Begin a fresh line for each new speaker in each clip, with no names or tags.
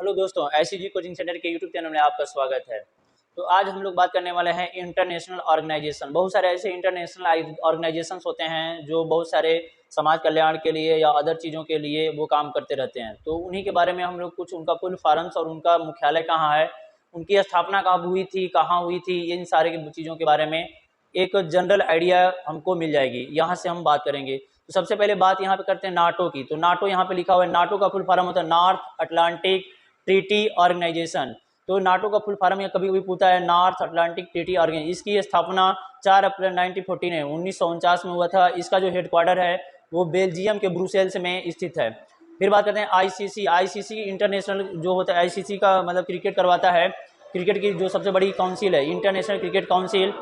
Hello दोस्तों, ICG coaching centre के YouTube channel में आपका स्वागत है। तो आज हम लोग बात करने वाले हैं इंटरनेशनल ऑर्गेनाइजेशन। बहुत सारे ऐसे इंटरनेशनल ऑर्गेनाइजेशंस होते हैं जो बहुत सारे समाज कल्याण के लिए या अदर चीज़ों के लिए वो काम करते रहते हैं। तो उन्हीं के बारे में हम लोग कुछ उनका फुल फॉर्म्स और उनका मुख्यालय कहाँ है, उनकी स्थापना कब हुई थी, कहाँ हुई थी, इन सारे चीज़ों के बारे में एक जनरल आइडिया हमको मिल जाएगी। यहाँ से हम बात करेंगे। तो सबसे पहले बात यहाँ पे करते हैं नाटो की। तो नाटो यहाँ पे लिखा हुआ है, नाटो का फुल फॉर्म होता है नॉर्थ अटलांटिक ट्रीटी ऑर्गेनाइजेशन। तो नाटो का फुल फॉर्म या कभी कभी पूछा है नॉर्थ अटलांटिक ट्रीटी ऑर्गेनाइजेशन। इसकी स्थापना 4 अप्रैल 1949 में हुआ था। इसका जो हेडक्वार्टर है वो बेल्जियम के ब्रुसेल्स में स्थित है। फिर बात करते हैं आईसीसी इंटरनेशनल जो होता है, आईसीसी का मतलब क्रिकेट करवाता है। क्रिकेट की जो सबसे बड़ी काउंसिल है इंटरनेशनल क्रिकेट काउंसिल,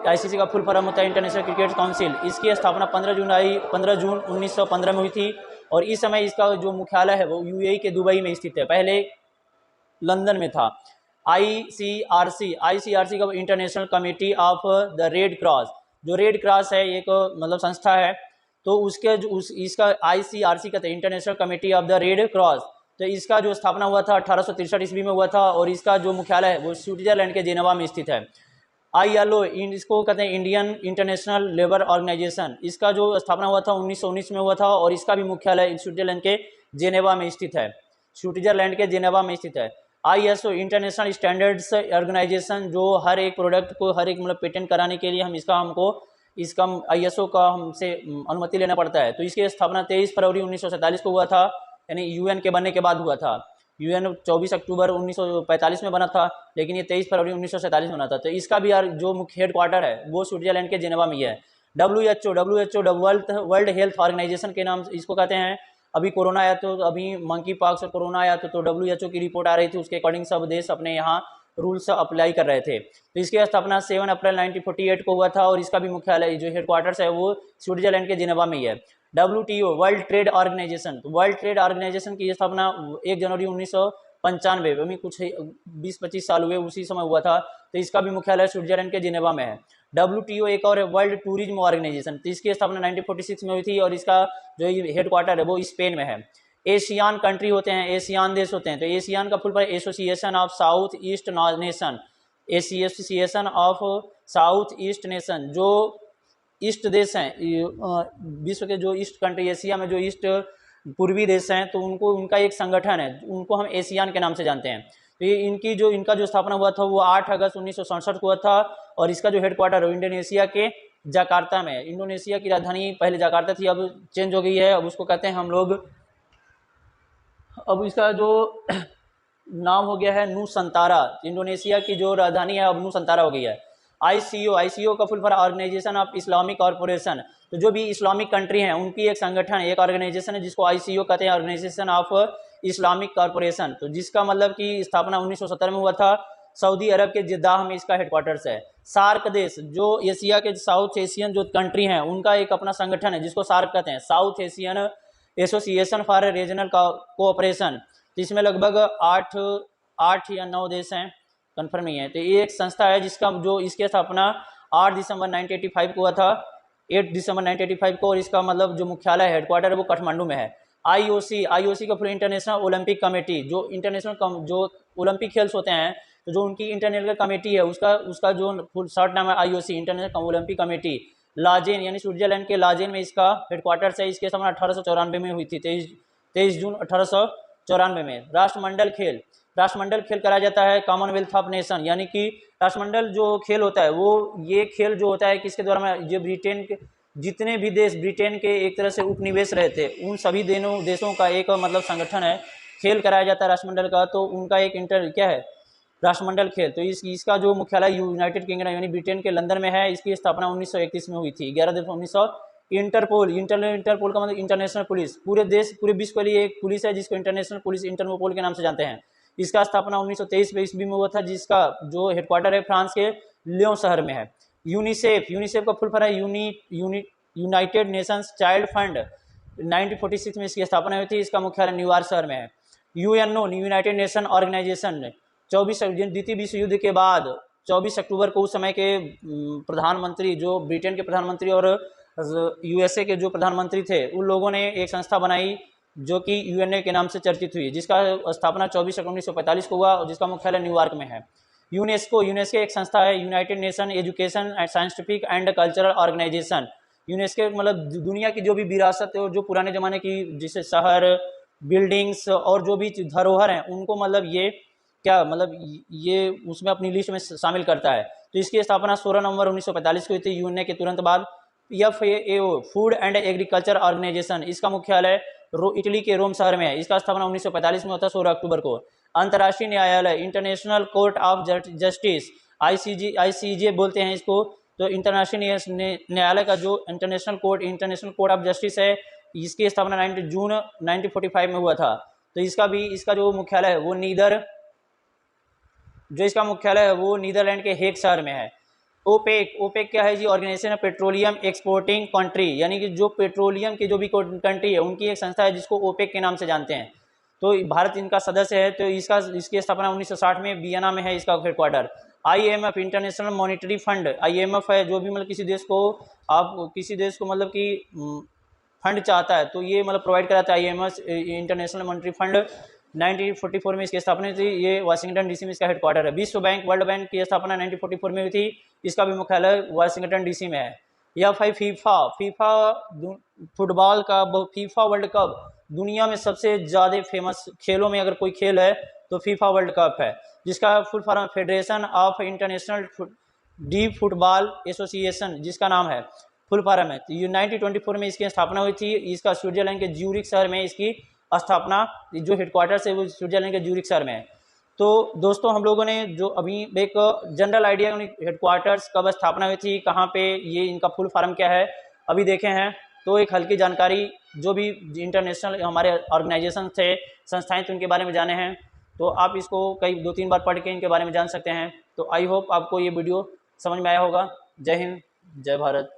आईसीसी का फुल फॉर्म होता है इंटरनेशनल क्रिकेट काउंसिल। इसकी स्थापना 15 जून 1915 में हुई थी और इस समय इसका जो मुख्यालय है वो यूएई के दुबई में स्थित है, पहले लंदन में था। आईसीआरसी का international committee of the red cross, जो रेड क्रॉस है एक मतलब संस्था है, तो उसके इसका आईसीआरसी कहते हैं international committee of the red cross. तो इसका जो स्थापना हुआ था 1863 ईस्वी में हुआ था और इसका जो मुख्यालय है वो स्विट्जरलैंड के जेनेवा में स्थित है। ILO इसको कहते हैं इंडियन इंटरनेशनल लेबर ऑर्गेनाइजेशन। इसका जो स्थापना हुआ था 1919 में हुआ था और इसका भी मुख्यालय स्विट्जरलैंड के जेनेवा में स्थित है, स्विट्जरलैंड के जेनेवा में स्थित है। ISO इंटरनेशनल स्टैंडर्ड्स ऑर्गेनाइजेशन, जो हर एक प्रोडक्ट को हर एक मतलब पेटेंट कराने के लिए हमको ISO का हमसे अनुमति लेना पड़ता है। तो इसकी स्थापना 23 फरवरी 1947 को हुआ था, यानी यूएन के बनने के बाद हुआ था। यूएन 24 अक्टूबर 1945 में बना था, लेकिन ये 23 फरवरी 1947 में बना था। तो इसका भी यार जो मुख्य हेडक्वार्टर है वो स्विट्जरलैंड के जेनेवा में ही है। WHO वर्ल्ड हेल्थ ऑर्गेनाइजेशन के नाम से इसको कहते हैं। अभी कोरोना आया तो अभी मंकी पॉक्स और कोरोना आया तो WHO की रिपोर्ट आ रही थी, उसके अकॉर्डिंग सब देश अपने यहाँ रूल्स अप्लाई कर रहे थे। तो इसकी स्थापना 7 अप्रैल 1948 को हुआ था और इसका भी मुख्यालय जो हेडक्वार्टर्स है वो स्विट्जरलैंड के जेनेवा में ही है। WTO वर्ल्ड ट्रेड ऑर्गेनाइजेशन, तो वर्ल्ड ट्रेड ऑर्गेनाइजेशन की स्थापना 1 जनवरी 1995 में कुछ 20-25 साल हुए उसी समय हुआ था। तो इसका भी मुख्यालय स्विट्जरलैंड के जेनेवा में है। WTO एक और है वर्ल्ड टूरिज्म ऑर्गेनाइजेशन, तो इसकी स्थापना 1946 में हुई थी और इसका जो हेडक्वार्टर है वो स्पेन में है। एशियान कंट्री होते हैं, एशियान देश होते हैं। तो एशियान का full form association of south east nation, association of south east nation. जो ईस्ट देश हैं, विश्व के जो ईस्ट कंट्री, एशिया में जो ईस्ट पूर्वी देश हैं, तो उनका एक संगठन है, उनको हम एशियान के नाम से जानते हैं। तो ये इनका जो स्थापना हुआ था वो 8 अगस्त 1967 को हुआ था और इसका जो हेडक्वार्टर है इंडोनेशिया के जकार्ता में है। इंडोनेशिया की राजधानी पहले जकार्ता थी, अब चेंज हो गई है, अब उसको कहते हैं हम लोग, अब इसका जो नाम हो गया है नूसंतारा। इंडोनेशिया की जो राजधानी है अब नूसंतारा हो गई है। ICO का full form organisation of Islamic corporation. तो जो भी इस्लामिक कंट्री हैं उनकी एक संगठन, एक ऑर्गेनाइजेशन है जिसको ICO कहते हैं, ऑर्गेनाइजेशन ऑफ इस्लामिक कॉर्पोरेशन। तो जिसका मतलब की स्थापना 1970 में हुआ था। सऊदी अरब के जिद्दाह में इसका हेडक्वार्टर्स है। सार्क देश, जो एशिया के साउथ एशियन जो कंट्री हैं उनका एक अपना संगठन है जिसको सार्क कहते हैं, south Asian association for regional cooperation. इसमें लगभग 8 या 9 देश हैं, कन्फर्म नहीं है। तो ये एक संस्था है इसकी स्थापना 8 दिसंबर 1985 को हुआ था, 8 दिसंबर 1985 को, और इसका मतलब जो मुख्यालय हेडक्वार्टर है वो काठमांडू में है। IOC का फुल इंटरनेशनल ओलंपिक कमेटी, जो इंटरनेशनल जो ओलंपिक खेल्स होते हैं, तो जो उनकी इंटरनेशनल कमेटी है उसका जो फुल शॉर्ट नाम है IOC international Olympic committee. Lausanne यानी स्विट्जरलैंड के लाजेन में इसका हेडक्वार्टर्स है। इसकी स्थापना 1894 में हुई थी, 23 जून 1894 में। राष्ट्रमंडल खेल कराया जाता है कॉमनवेल्थ ऑफ नेशन, यानी कि राष्ट्रमंडल जो खेल होता है वो ये खेल जो होता है किसके द्वारा, जो ब्रिटेन के जितने भी देश ब्रिटेन के एक तरह से उपनिवेश रहे थे उन सभी देशों का एक मतलब संगठन है, खेल कराया जाता है राष्ट्रमंडल का। तो उनका एक क्या है राष्ट्रमंडल खेल। तो इसका जो मुख्यालय यूनाइटेड किंगडम यानी ब्रिटेन के लंदन में है। इसकी स्थापना 1931 में हुई थी, 11 दिसंबर 1900। इंटरपोल का मतलब इंटरनेशनल पुलिस, पूरे विश्व के लिए एक पुलिस है जिसको इंटरनेशनल पुलिस इंटरपोल के नाम से जानते हैं। इसका स्थापना 1923 ईस्वी में हुआ था, जिसका जो हेडक्वार्टर है फ्रांस के लियोन शहर में है। यूनिसेफ का फुल फॉर्म है यूनाइटेड नेशंस चाइल्ड फंड। 1946 में इसकी स्थापना हुई थी, इसका मुख्यालय न्यूयॉर्क शहर में है। UNO यूनाइटेड नेशन ऑर्गेनाइजेशन, 24 द्वितीय विश्व युद्ध के बाद 24 अक्टूबर को उस समय के प्रधानमंत्री, जो ब्रिटेन के प्रधानमंत्री और USA के जो प्रधानमंत्री थे, उन लोगों ने एक संस्था बनाई जो कि यूएनए के नाम से चर्चित हुई, जिसका स्थापना 24 अक्टूबर 1945 को हुआ और जिसका मुख्यालय न्यूयॉर्क में है। यूनेस्को एक संस्था है, United Nation education and scientific and cultural organisation. UNESCO मतलब दुनिया की जो भी विरासत है और जो पुराने ज़माने की जैसे शहर, बिल्डिंग्स और जो भी धरोहर हैं उनको मतलब ये क्या मतलब ये उसमें अपनी लिस्ट में शामिल करता है। तो इसकी स्थापना 16 नवंबर 1945 को हुई थी यूएनए के तुरंत बाद। FAO food and agriculture organisation, इसका मुख्यालय इटली के रोम शहर में है। इसका स्थापना 1945 में होता है 16 अक्टूबर को। अंतर्राष्ट्रीय न्यायालय international court of justice, ICJ बोलते हैं इसको। तो इंटरनेशनल न्यायालय का जो इंटरनेशनल कोर्ट ऑफ जस्टिस है, इसकी स्थापना 9 जून 1945 में हुआ था। तो इसका जो मुख्यालय है वो नीदरलैंड के हेग शहर में है। ओपेक क्या है जी? Organisation of petroleum exporting country, यानी कि जो पेट्रोलियम की जो भी कंट्री है उनकी एक संस्था है जिसको ओपेक के नाम से जानते हैं। तो भारत इनका सदस्य है। तो इसकी स्थापना 1960 में वियना में है इसका headquarter. IMF international monetary fund, IMF है जो भी मतलब किसी देश को मतलब कि फंड चाहता है तो ये मतलब प्रोवाइड कराता है। IMF इंटरनेशनल मॉनिटरी फंड 1944 में इसकी स्थापना हुई थी। ये वाशिंगटन DC में इसका हेडक्वार्टर है। विश्व बैंक, वर्ल्ड बैंक की स्थापना 1944 में हुई थी। इसका भी मुख्यालय वाशिंगटन DC में है। या फिर फीफा फुटबॉल का फीफा वर्ल्ड कप, दुनिया में सबसे ज़्यादा फेमस खेलों में अगर कोई खेल है तो फीफा वर्ल्ड कप है, जिसका full form federation of international D football association जिसका नाम है, फुल फॉर्म है। 1924 में इसकी स्थापना हुई थी। इसका स्विट्जरलैंड के ज्यूरिख शहर में इसकी स्थापना, जो हेडक्वार्टर्स है वो स्विट्जरलैंड के ज्यूरिख शहर में है। तो दोस्तों हम लोगों ने जो अभी एक जनरल आइडिया हेडक्वार्टर्स कब स्थापना हुई थी, कहाँ पे ये इनका फुल फॉर्म क्या है अभी देखे हैं। तो एक हल्की जानकारी जो भी इंटरनेशनल हमारे ऑर्गेनाइजेशन थे, संस्थाएं थे, उनके बारे में जाने हैं। तो आप इसको कई 2-3 बार पढ़ के इनके बारे में जान सकते हैं। तो आई होप आपको ये वीडियो समझ में आया होगा। जय हिंद, जय भारत।